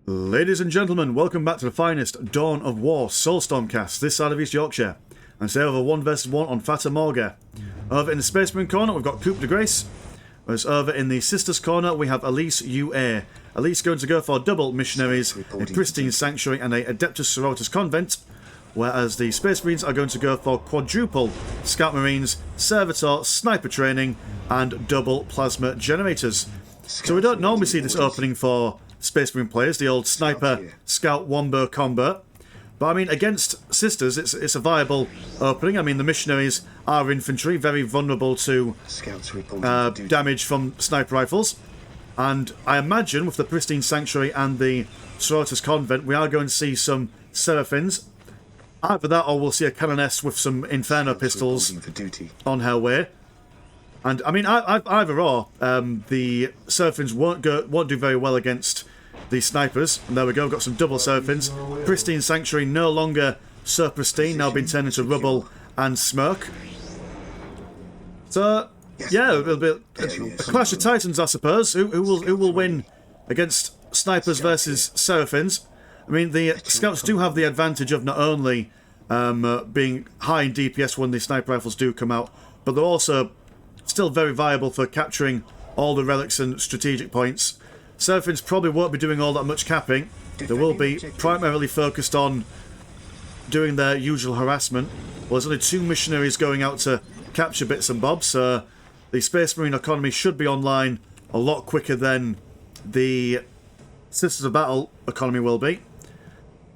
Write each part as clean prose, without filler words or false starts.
Ladies and gentlemen, welcome back to the finest Dawn of War Soulstorm cast this side of East Yorkshire. And today we have a 1 vs 1 on Fata Morga. Over in the Space Marine corner we've got Coup de Grace. Whereas over in the Sisters corner we have Elise UA. Elise going to go for double missionaries, a pristine sanctuary and a Adeptus Sororitas convent. Whereas the Space Marines are going to go for quadruple Scout Marines, Servitor, Sniper training and double plasma generators. So we don't normally see this opening for Space Marine players, the old Sniper Scout Wombo combo. But I mean, against Sisters, it's a viable opening. I mean, the missionaries are infantry, very vulnerable to damage from sniper rifles. And I imagine with the pristine sanctuary and the Sororitas convent, we are going to see some Seraphins. Either that or we'll see a Canoness with some Inferno pistols on her way. And I mean, either or, the Seraphins won't do very well against the snipers. And there we go, we've got some double Seraphins. Pristine Sanctuary no longer so pristine, now been turned into rubble and smoke. So yeah, it'll be a clash of titans, I suppose. Who will win against snipers versus Seraphins? I mean, the scouts do have the advantage of not only being high in DPS when the sniper rifles do come out, but they're also still very viable for capturing all the relics and strategic points. Seraphins probably won't be doing all that much capping. They will be primarily focused on doing their usual harassment. Well, there's only 2 missionaries going out to capture bits and bobs, so the Space Marine economy should be online a lot quicker than the Sisters of Battle economy will be.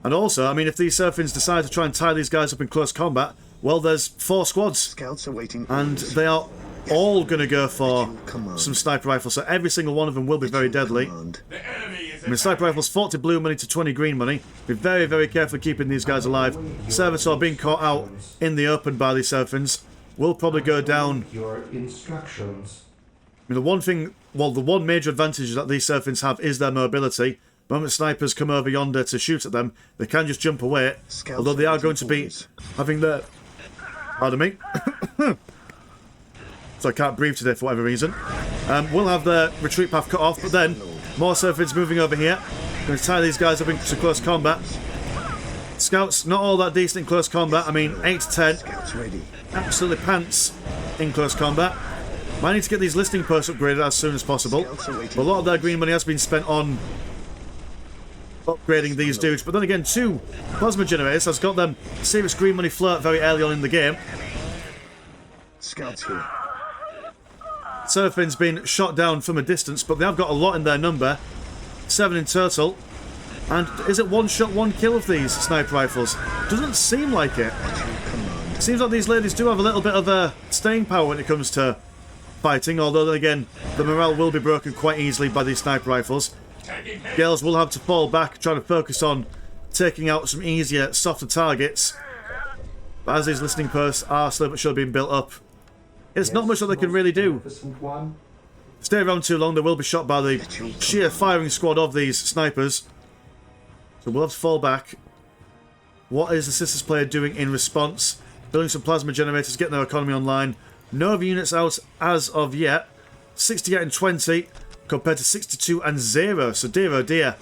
And also, I mean, if these Seraphins decide to try and tie these guys up in close combat, well, there's 4 squads. Scouts are waiting, and they are all going to go for some sniper rifles, so every single one of them will be very deadly. I mean, sniper rifles 40 blue money to 20 green money. Be very, very careful keeping these guys alive. Servitor being caught out in the open by these Seraphins will probably go down. Your instructions. I mean, the one thing, well, the one major advantage that these Seraphins have is their mobility. The moment snipers come over yonder to shoot at them, they can just jump away. Although they are going to be having their... Pardon me. So I can't breathe today for whatever reason. We'll have the retreat path cut off, but then more Seraphins moving over here. Going to tie these guys up into close combat. Scouts, not all that decent in close combat. I mean, 8 to 10. Absolutely pants in close combat. Might need to get these listing posts upgraded as soon as possible. But a lot of their green money has been spent on upgrading these dudes. But then again, 2 plasma generators has got them serious green money flirt very early on in the game. Scouts here. Seraphins been shot down from a distance, but they have got a lot in their number. 7 in total. And is it 1 shot, 1 kill of these sniper rifles? Doesn't seem like it. Seems like these ladies do have a little bit of a staying power when it comes to fighting, although then again, the morale will be broken quite easily by these sniper rifles. Girls will have to fall back, trying to focus on taking out some easier, softer targets. But as these listening posts are slowly but surely being built up, it's not much that they can really do. Stay around too long, they will be shot by the sheer firing squad of these snipers. So we'll have to fall back. What is the Sisters player doing in response? Building some plasma generators, getting their economy online. No other units out as of yet. 68 and 20 compared to 62 and 0. So dear oh dear.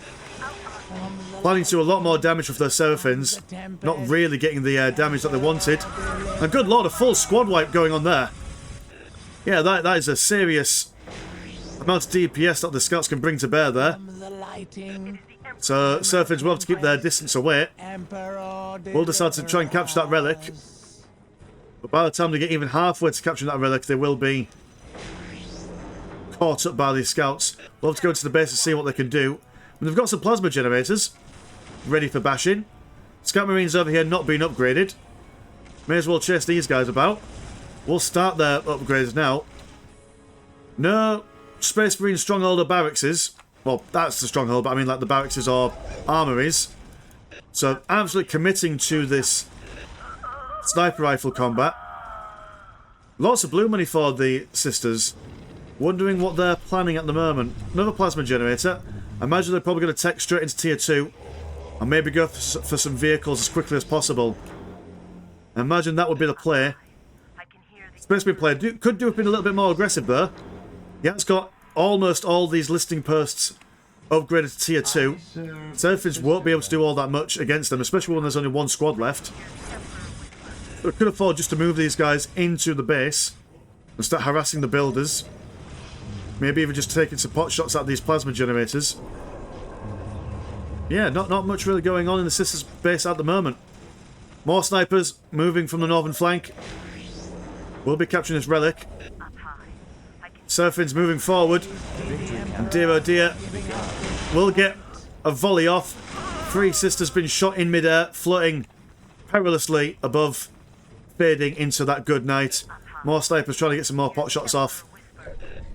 Planning to do a lot more damage with their Seraphins. Not really getting the damage that they wanted. And good lord, a full squad wipe going on there. Yeah, that is a serious amount of DPS that the scouts can bring to bear there. So Seraphins will have to keep their distance away. We'll decide to try and capture that relic. But by the time they get even halfway to capturing that relic, they will be caught up by these scouts. We'll have to go to the base and see what they can do. And they've got some plasma generators ready for bashing. Scout Marines over here not being upgraded. May as well chase these guys about. We'll start their upgrades now. No Space Marine stronghold or barrackses. Well, that's the stronghold, but I mean like the barrackses or armories. So absolutely committing to this sniper rifle combat. Lots of blue money for the Sisters. Wondering what they're planning at the moment. Another plasma generator. I imagine they're probably going to tech straight into tier 2. And maybe go for some vehicles as quickly as possible. I imagine that would be the play. Space Marine player could do have been a little bit more aggressive though. He has got almost all these listing posts upgraded to tier 2. Seraphins won't be able to do all that much against them, especially when there's only one squad left. We could afford just to move these guys into the base and start harassing the builders. Maybe even just taking some pot shots at these plasma generators. Yeah, not much really going on in the Sisters base at the moment. More snipers moving from the northern flank. We'll be capturing this relic. Seraphins moving forward. And dear oh dear, we'll get a volley off. 3 Sisters been shot in midair, floating perilously above, fading into that good night. More snipers trying to get some more pot shots off.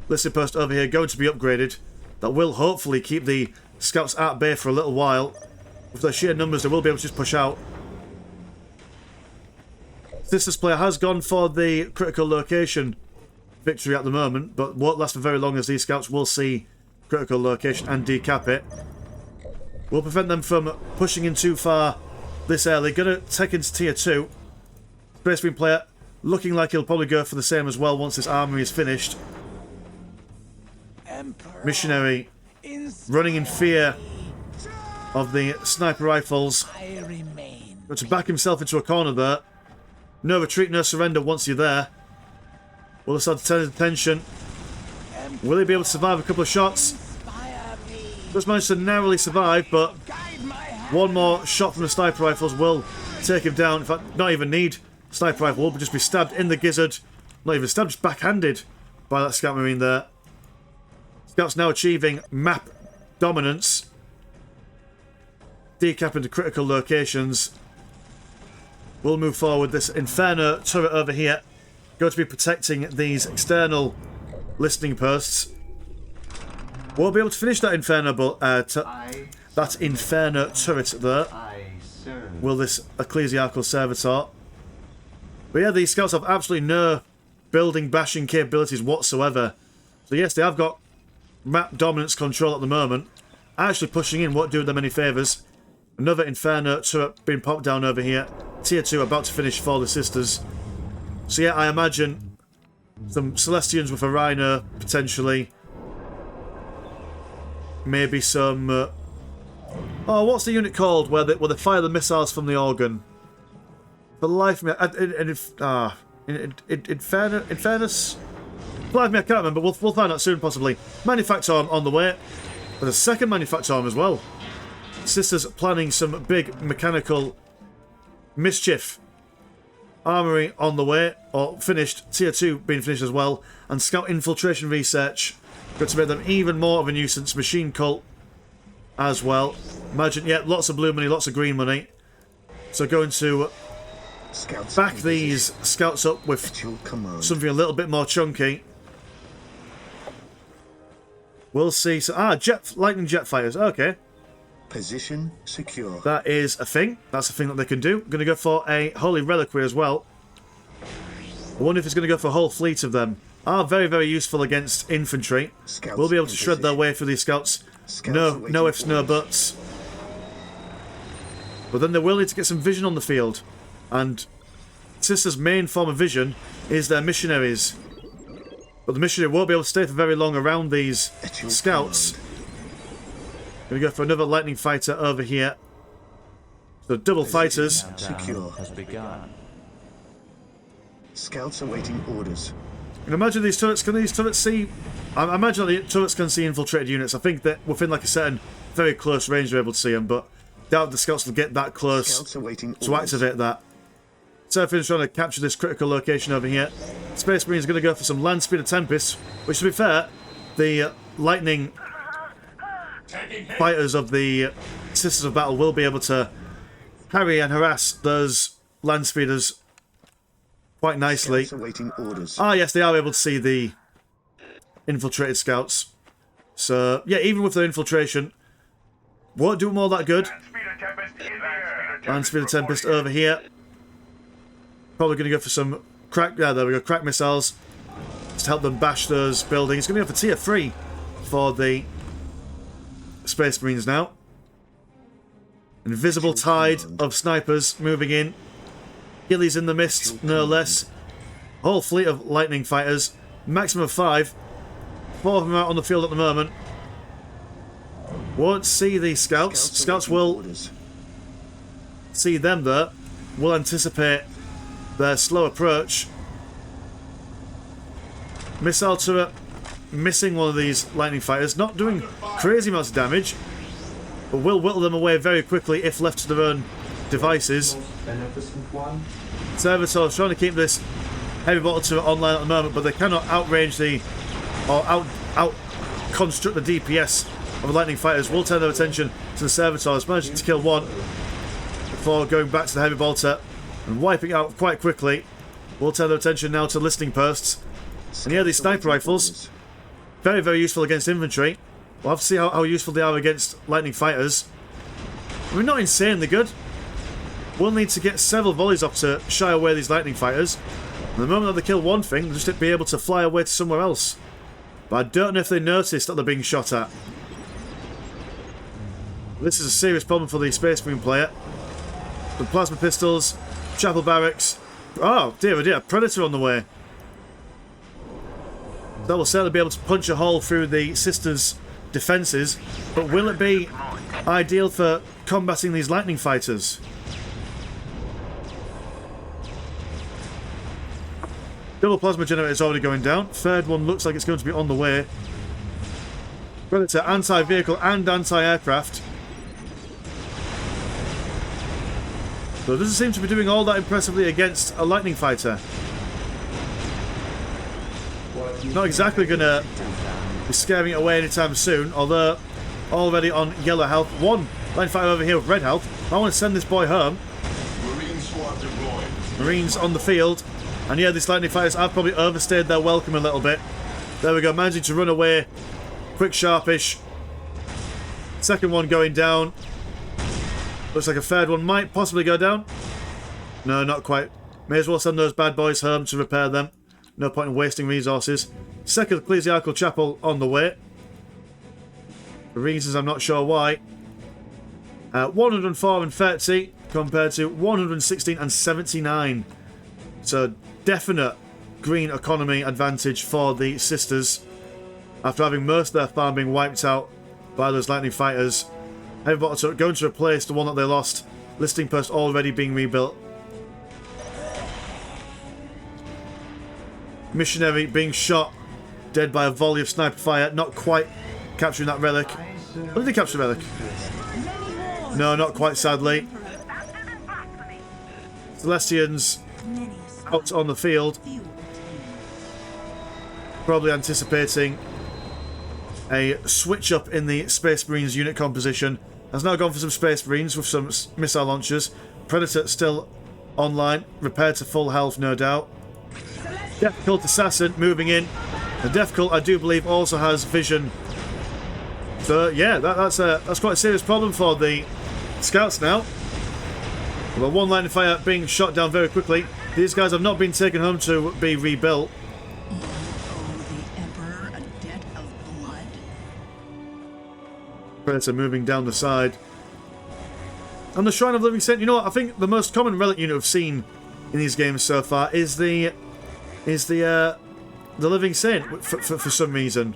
Listed post over here going to be upgraded. That will hopefully keep the scouts at bay for a little while. With their sheer numbers, they will be able to just push out. Sisters player has gone for the critical location victory at the moment, but won't last for very long as these scouts will see critical location and decap it. Will prevent them from pushing in too far this early. Gonna take into tier 2. Space Marine player looking like he'll probably go for the same as well once this armory is finished. Missionary running in fear of the sniper rifles. Got to back himself into a corner there. No retreat, no surrender once you're there. Will start to turn his attention. Will he be able to survive a couple of shots? Just managed to narrowly survive, but one more shot from the sniper rifles will take him down. In fact, not even need sniper rifle, will just be stabbed in the gizzard. Not even stabbed, just backhanded by that scout marine there. Scouts now achieving map dominance. Decap into critical locations. We'll move forward. This Inferno turret over here going to be protecting these external listening posts. Won't be able to finish that Inferno turret there. Will this Ecclesiarchal Servitor? But yeah, these scouts have absolutely no building bashing capabilities whatsoever. So yes, they have got map dominance control at the moment. Actually pushing in won't do them any favours. Another Inferno turret being popped down over here. Tier 2 about to finish for the Sisters. So yeah, I imagine some Celestians with a Rhino, potentially. Maybe some... oh, what's the unit called where they fire the missiles from the organ? For the life of me... Infernus? For the life of me, I can't remember. We'll find out soon, possibly. Manufactor arm on the way. There's a second manufactor arm as well. Sisters planning some big mechanical mischief. Armory on the way, or finished. Tier 2 being finished as well. And scout infiltration research. Got to make them even more of a nuisance. Machine cult as well. Imagine, yeah, lots of blue money, lots of green money. So going to back these scouts up with something a little bit more chunky. We'll see. So, lightning jet fighters. Okay. Position secure. That is a thing. That's a thing that they can do. I'm going to go for a Holy Reliquary as well. I wonder if it's going to go for a whole fleet of them. Are very, very useful against infantry. Scouts we'll be able to shred their way through these scouts. No ifs, no buts. But then they will need to get some vision on the field. And Sisters' main form of vision is their missionaries. But the missionary won't be able to stay for very long around these scouts. Going to go for another lightning fighter over here. So double fighters. Secure. Has begun. Scouts awaiting orders. And imagine these turrets. Can these turrets see? I imagine the turrets can see infiltrated units. I think that within like a certain very close range they're able to see them, but doubt the scouts will get that close to activate that. Seraphim's trying to capture this critical location over here. Space Marine is going to go for some land speeder Tempest, which to be fair, the lightning fighters of the Sisters of Battle will be able to harry and harass those land speeders quite nicely. Ah, yes, they are able to see the infiltrated scouts. So, yeah, even with their infiltration, won't do them all that good. Land speeder Tempest over here. Probably going to go for some crack. Yeah, there we go. Crack missiles to help them bash those buildings. It's going to go for tier 3 for the Space Marines now. Invisible tide of snipers moving in. Gillies in the mist, no less. Whole fleet of lightning fighters. Maximum of 5. 4 of them out on the field at the moment. Won't see these scouts. Scouts will Orders. see them there. Will anticipate their slow approach. Missile turret missing one of these lightning fighters. Not doing crazy amounts of damage, but will whittle them away very quickly if left to their own devices. Servitors trying to keep this heavy bottle turret online at the moment, but they cannot outrange the or out construct the DPS of the lightning fighters. Will turn their attention to the servitors, managing to kill one before going back to the heavy bolter and wiping out quite quickly. Will turn their attention now to listening posts. And yeah, these sniper rifles, very, very useful against infantry. We'll have to see how useful they are against lightning fighters. I mean, not insanely good. We'll need to get several volleys off to shy away these lightning fighters. And the moment that they kill one thing, they'll just be able to fly away to somewhere else. But I don't know if they notice that they're being shot at. This is a serious problem for the Space Marine player. The plasma pistols, chapel barracks. Oh dear, oh dear, Predator on the way. That will certainly be able to punch a hole through the Sisters' defences, but will it be ideal for combating these lightning fighters? Double plasma generator is already going down. Third one looks like it's going to be on the way. Predator anti-vehicle and anti-aircraft. So it doesn't seem to be doing all that impressively against a lightning fighter. Not exactly going to be scaring it away anytime soon, although already on yellow health. One lightning fighter over here with red health. I want to send this boy home. Marines on the field. And yeah, these lightning fighters have probably overstayed their welcome a little bit. There we go, managing to run away. Quick, sharpish. Second one going down. Looks like a third one might possibly go down. No, not quite. May as well send those bad boys home to repair them. No point in wasting resources. Second Ecclesiastical Chapel on the way. For reasons I'm not sure why. 104 and 30 compared to 116 and 79. So definite green economy advantage for the Sisters. After having most of their farm being wiped out by those lightning fighters. Heavy bottle turret going to replace the one that they lost. Listing post already being rebuilt. Missionary being shot dead by a volley of sniper fire. Not quite capturing that relic. When did they capture the relic? No, not quite, sadly. Celestians out on the field. Probably anticipating a switch up in the Space Marines unit composition. Has now gone for some Space Marines with some missile launchers. Predator still online, repaired to full health, no doubt. Death Cult Assassin moving in. The Death Cult, I do believe, also has vision. So yeah, that's quite a serious problem for the Scouts now. Well, one lightning fire being shot down very quickly. These guys have not been taken home to be rebuilt. Predator moving down the side. And the Shrine of Living Saint, you know what, I think the most common relic unit we've seen in these games so far is the Living Saint for some reason.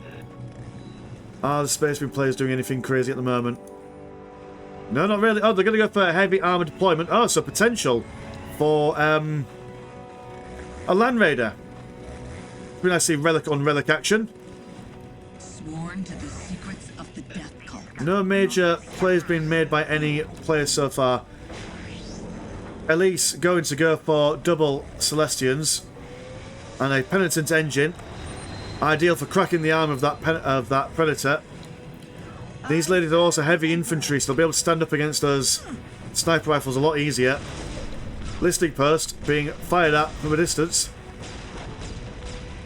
Are the Space Marine players doing anything crazy at the moment? No, not really. Oh, they're going to go for a heavy armor deployment. Oh, so potential for a Land Raider. When I see relic on relic action. Sworn to the secrets of the Death Cult. No major plays being made by any players so far. Elise going to go for double Celestians and a Penitent Engine, ideal for cracking the arm of that Predator. These ladies are also heavy infantry, so they'll be able to stand up against those sniper rifles a lot easier. Listing post being fired at from a distance.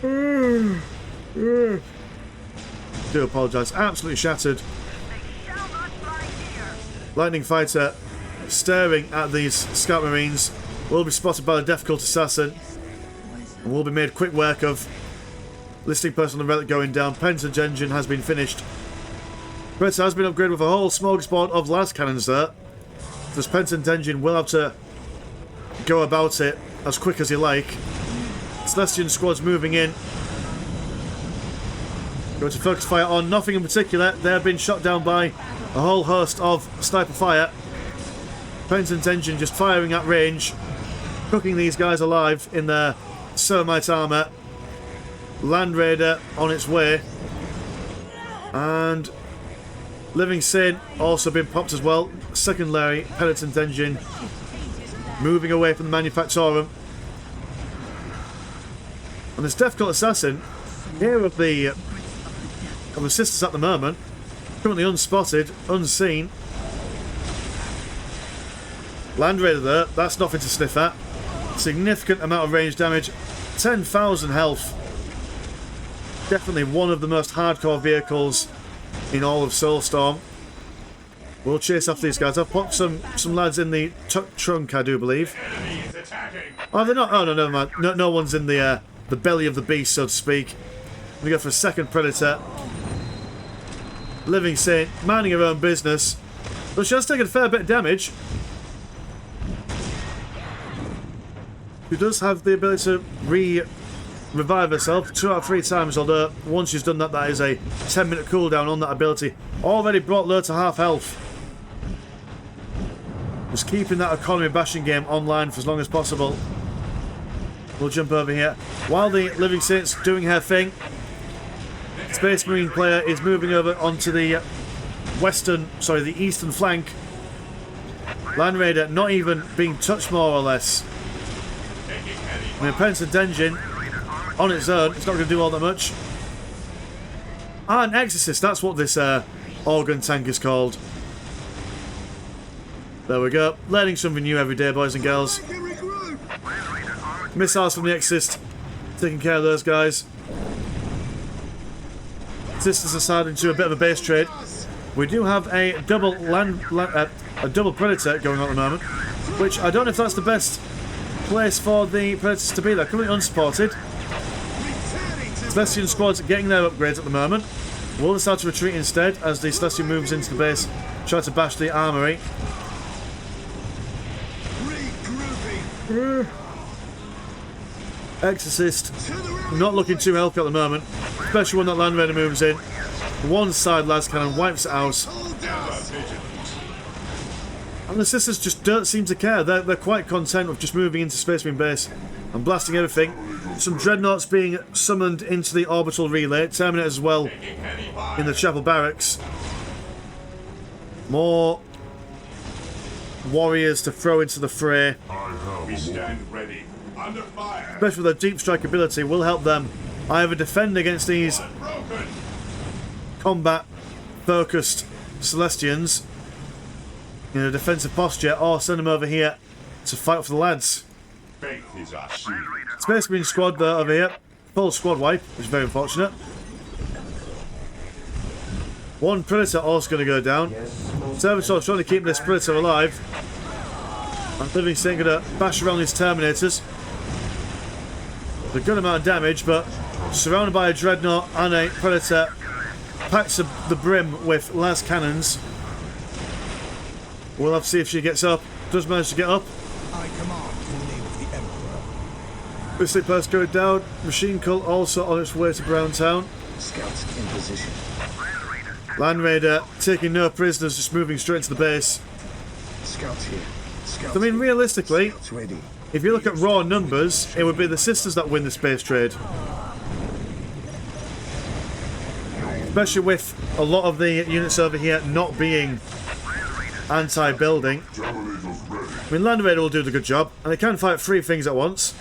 Do apologise. Absolutely shattered. Lightning Fighter staring at these Scout Marines will be spotted by the Death Cult Assassin and will be made quick work of. Listing post on the relic going down. Penitent Engine has been finished. Predator has been upgraded with a whole smorgasbord of las cannons there. This Penitent Engine will have to go about it as quick as you like. Celestian squads moving in. Going to focus fire on nothing in particular. They have been shot down by a whole host of sniper fire. Penitent engine just firing at range, cooking these guys alive in their Ceramite armour. Land Raider on its way. And Living Saint also been popped as well. Secondary Penitent engine moving away from the Manufactorum. And this Death Cult Assassin, here of the Sisters at the moment, currently unspotted, unseen. Land Raider there, that's nothing to sniff at. Significant amount of range damage, 10,000 health. Definitely one of the most hardcore vehicles in all of Soulstorm. We'll chase after these guys. I've popped some lads in the trunk, I do believe. Oh, they're not. Oh no, never mind. No one's in the belly of the beast, so to speak. We go for a second Predator. Living Saint, minding her own business. But she has taken a fair bit of damage. She does have the ability to revive herself 2 out of 3 times, although once she's done that, that is a 10-minute cooldown on that ability. Already brought low to half health. Just keeping that economy bashing game online for as long as possible. We'll jump over here. While the Living Saint's doing her thing, Space Marine player is moving over onto the the eastern flank. Land Raider not even being touched, more or less. I mean, Penitent engine on its own, it's not going to do all that much. An Exorcist, that's what this organ tank is called. There we go. Learning something new every day, boys and girls. Missiles from the Exorcist, taking care of those guys. Sisters aside into a bit of a base trade. We do have a double double Predator going on at the moment, which I don't know if that's the best place for the Predators to be. They're currently unsupported. Celestian squad's getting their upgrades at the moment. We'll decide to retreat instead as the Celestian moves into the base, try to bash the armory. Exorcist not looking too healthy at the moment, especially when that Land Raider moves in. One side las cannon wipes it out. And the Sisters just don't seem to care. They're quite content with just moving into Space Marine base and blasting everything. Some Dreadnoughts being summoned into the orbital relay. Terminators as well in the Chapel Barracks. More warriors to throw into the fray. We stand ready. Under fire. Especially with their deep strike ability will help them either defend against these combat focused Celestians in a defensive posture, or send them over here to fight for the lads. Faith is our shield. Space Marine squad there over here, full squad wipe, which is very unfortunate. One Predator also going to go down. Servitor trying to keep this Predator alive. And Living Saint going to bash around these Terminators. A good amount of damage, but surrounded by a Dreadnought and a Predator, packs the brim with las cannons. We'll have to see if she gets up. Does manage to get up. I command in the name of the Emperor. Grizzly Post going down. Machine Cult also on its way to Browntown. Scouts in position. Land Raider taking no prisoners, just moving straight into the base. Scouts here. Scouts I mean, here. realistically, Scouts ready. if you look at raw numbers, it would be the Sisters that win the space trade. Especially with a lot of the units over here not being anti-building. I mean, Land Raider will do the good job, and they can fight 3 things at once,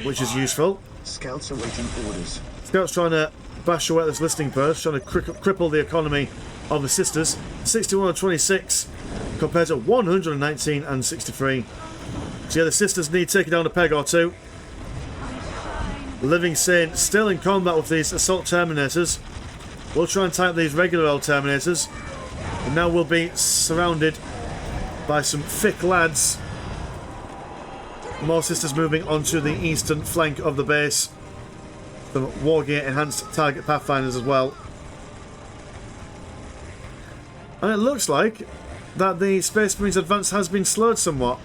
which is useful. Scouts awaiting orders. Scouts trying to bash away at this listing post, trying to cripple the economy of the Sisters. 61 and 26 compared to 119 and 63. So yeah, the Sisters need taking down a peg or two. Living Saint still in combat with these Assault Terminators. We'll try and type these regular old Terminators. And now we'll be surrounded by some thick lads. More Sisters moving onto the eastern flank of the base. Some Wargear enhanced target pathfinders as well. And it looks like that the Space Marines advance has been slowed somewhat.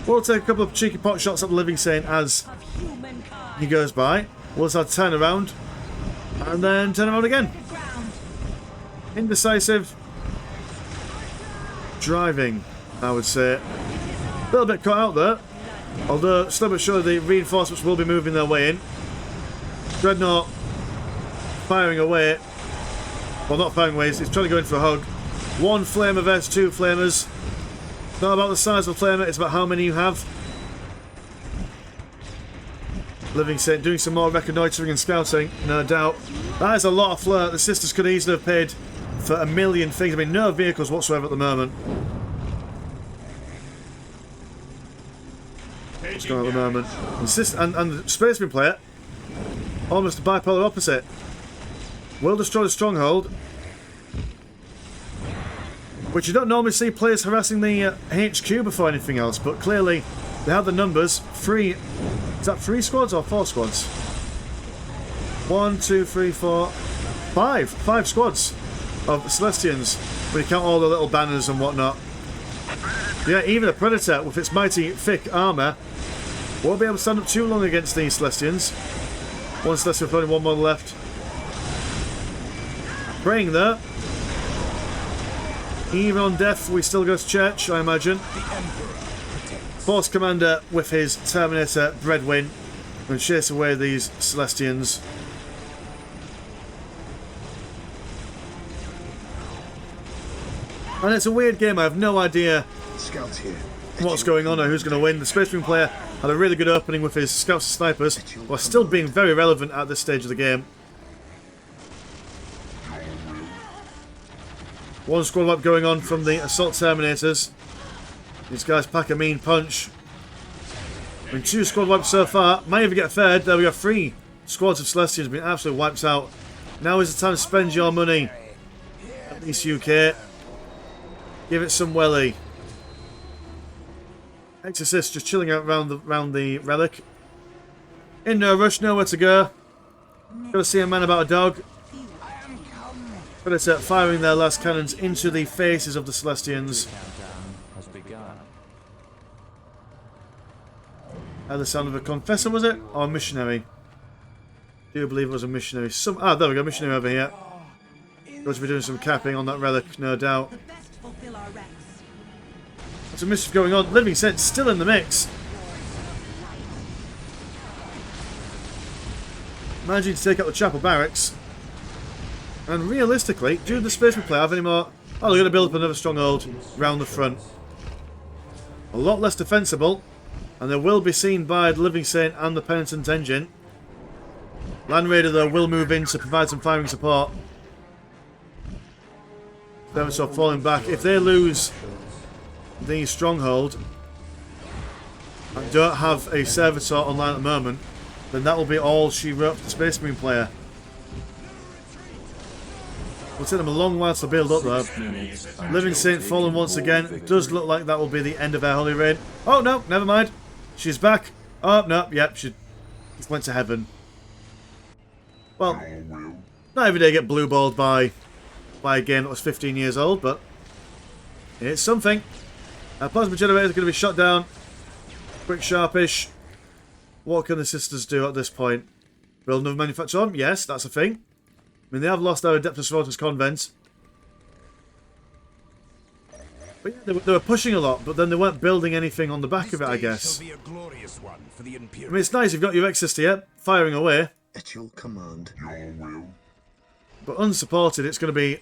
We'll take a couple of cheeky pot shots at the Living Saint as he goes by. We'll just turn around And then turn around again. Indecisive driving, I would say. A little bit caught out there. Although, still but surely the reinforcements will be moving their way in. Dreadnought firing away. Well, not firing away, he's trying to go in for a hug. One flamer versus two flamers. It's not about the size of the flamer, it's about how many you have. Living Saint doing some more reconnoitering and scouting, no doubt. That is a lot of flirt. The sisters could easily have paid for a million things. I mean, no vehicles whatsoever at the moment. What's going on at the moment? And the Spaceman player, almost a bipolar opposite. Will destroy the stronghold, which you don't normally see players harassing the HQ before anything else, but clearly they have the numbers. Is that 3 squads or 4 squads? 1, 2, 3, 4, 5. 5 squads of Celestians, when you count all the little banners and whatnot. Yeah, even the Predator, with its mighty thick armour, won't be able to stand up too long against these Celestians. One Celestian with only one model left. Praying there. Even on death, we still go to church, I imagine. Force Commander with his Terminator Breadwin and chase away these Celestians. And it's a weird game, I have no idea Scouts here. what's going on or who's going to win. The Space Marine player had a really good opening with his Scouts and Snipers, while still being very relevant at this stage of the game. One squad wipe going on from the Assault Terminators. These guys pack a mean punch. I mean, 2 squad wipes so far. Might even get a third. There we go, 3 squads of Celestians being absolutely wiped out. Now is the time to spend your money. At least UK. Give it some welly. Exorcist just chilling out around the relic. In no rush, nowhere to go. Gotta see a man about a dog. Predator firing their last cannons into the faces of the Celestians. The sound of a confessor, was it? Or a missionary? I do believe it was a missionary. There we go, missionary over here. Going to be doing some capping on that relic, no doubt. There's a mischief going on. Living Saint still in the mix. Managing to take out the chapel barracks. And realistically, do the Spaceman player have any more? Oh, they're going to build up another stronghold round the front. A lot less defensible. And they will be seen by the Living Saint and the Penitent Engine. Land Raider, though, will move in to provide some firing support. Servitor falling back. If they lose the stronghold and don't have a Servitor online at the moment, then that will be all she wrote for the Space Marine player. It'll take them a long while to build up, though. Living Saint fallen once again. It does look like that will be the end of her Holy Raid. Oh, no, never mind. She's back. Oh, no, yep, she went to heaven. Well, not every day you get blue-balled by a game that was 15 years old, but it's something. Plasma generator is going to be shut down. Quick, sharpish. What can the sisters do at this point? Build another manufacturer on? Yes, that's a thing. I mean, they have lost their Adeptus Sororitas convent. But yeah, they were pushing a lot, but then they weren't building anything on the back of it, I guess. I mean, it's nice you've got your Exorcist here, firing away. At your command. Your will. But unsupported, it's going to be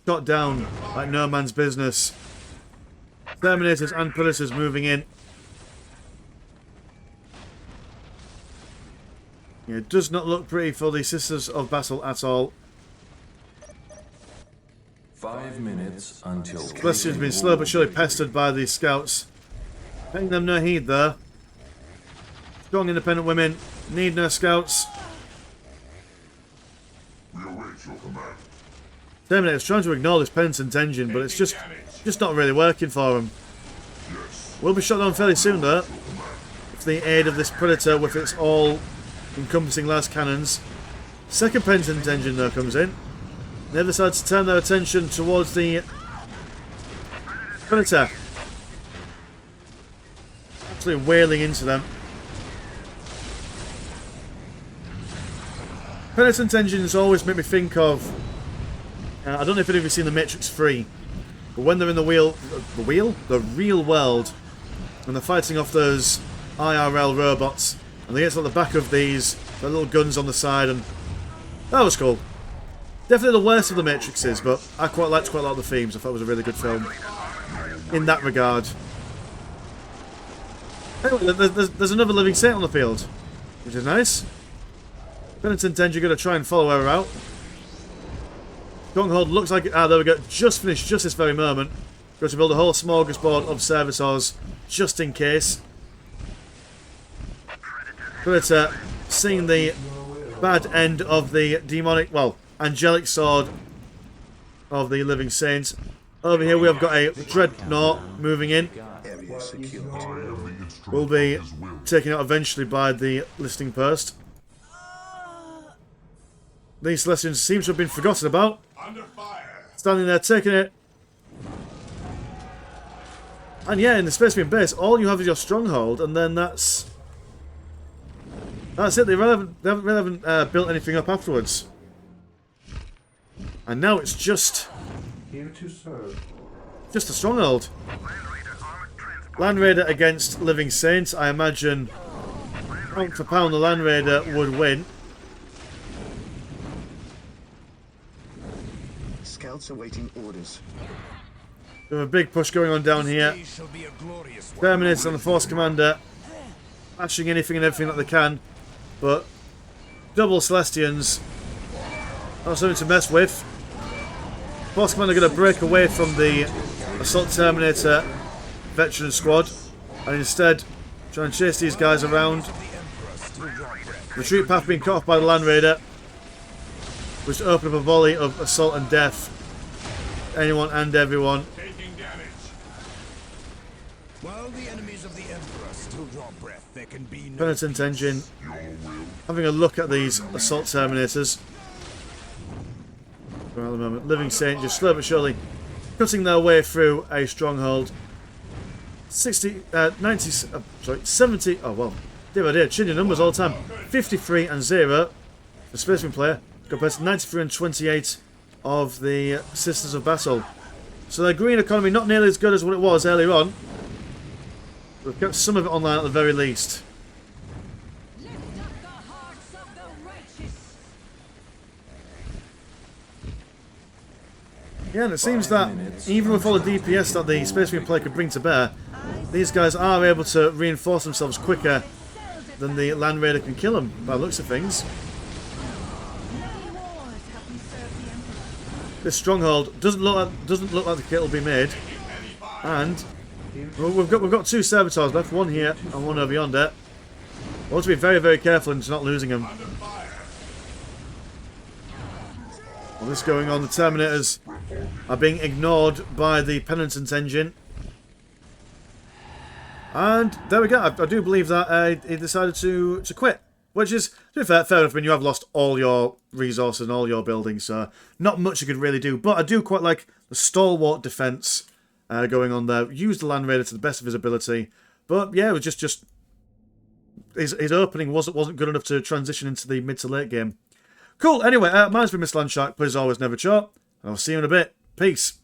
shot down like no man's business. Terminators and Predators moving in. Yeah, it does not look pretty for the Sisters of Battle at all. 5 minutes until... Celestian's been slow but surely pestered by the scouts. Paying them no heed there. Strong independent women. Need no scouts. Terminator's trying to ignore this Penitent Engine, but it's just not really working for him. Will be shot down fairly soon though. With the aid of this Predator with its all-encompassing last cannons. Second Penitent Engine though comes in. They decide to turn their attention towards the Predator. Actually wailing into them. Penitent engines always make me think of... I don't know if any of you have seen The Matrix 3, but when they're in the real world, when they're fighting off those IRL robots, and they get to the back of these, the little guns on the side, and that was cool. Definitely the worst of the Matrixes, but I quite liked a lot of the themes. I thought it was a really good film in that regard. Anyway, there's another living saint on the field, which is nice. Penitent engine going to try and follow her out. Stronghold looks like... there we go. Just finished just this very moment. Going to build a whole smorgasbord of servitors just in case. Predator seeing the bad end of the demonic... well, angelic sword of the living saints. Over here we have got a dreadnought moving in. Area secured. Will be taken out eventually by the listing post. These Celestians seem to have been forgotten about. Under fire. Standing there taking it. And yeah, in the Space Marine base, all you have is your stronghold, and then that's it. They haven't built anything up afterwards. And now it's just a stronghold. Land Raider against Living Saints. I imagine pound for pound the Land Raider would win. Scouts awaiting orders. We have a big push going on down here. Terminators on the Force Commander, bashing anything and everything that they can, but double Celestians, not something to mess with. Force Commander going to break away from the Assault Terminator veteran squad, and instead try and chase these guys around. Retreat path being cut off by the Land Raider, which open up a volley of assault and death. Anyone and everyone. While the enemies of the Emperor still draw breath, there can be no... Penitent engine having a look at these assault terminators. Well, at the moment, Living Saint just slowly but surely cutting their way through a stronghold. 70, oh well, dear oh dear, changing numbers all the time. 53 and 0 for Space Marine player, compared to 93 and 28 of the Sisters of Battle. So their green economy not nearly as good as what it was earlier on. We've kept some of it online at the very least. Yeah, and it seems that even with all the DPS that the Space Marine player could bring to bear, these guys are able to reinforce themselves quicker than the Land Raider can kill them, by the looks of things. This stronghold doesn't look like the kit will be made, and we've got two servitors left, one here and one over yonder. I want to be very, very careful into not losing them. All this going on, the Terminators are being ignored by the Penitent engine. And there we go. I do believe that he decided to quit. Which is, to be fair enough, when you have lost all your resources and all your buildings, so not much you could really do. But I do quite like the stalwart defence going on there. Use the Land Raider to the best of his ability. But yeah, it was just his opening wasn't good enough to transition into the mid to late game. Cool. Anyway, mine's been Mr. Landshark. Please always never chart. And I'll see you in a bit. Peace.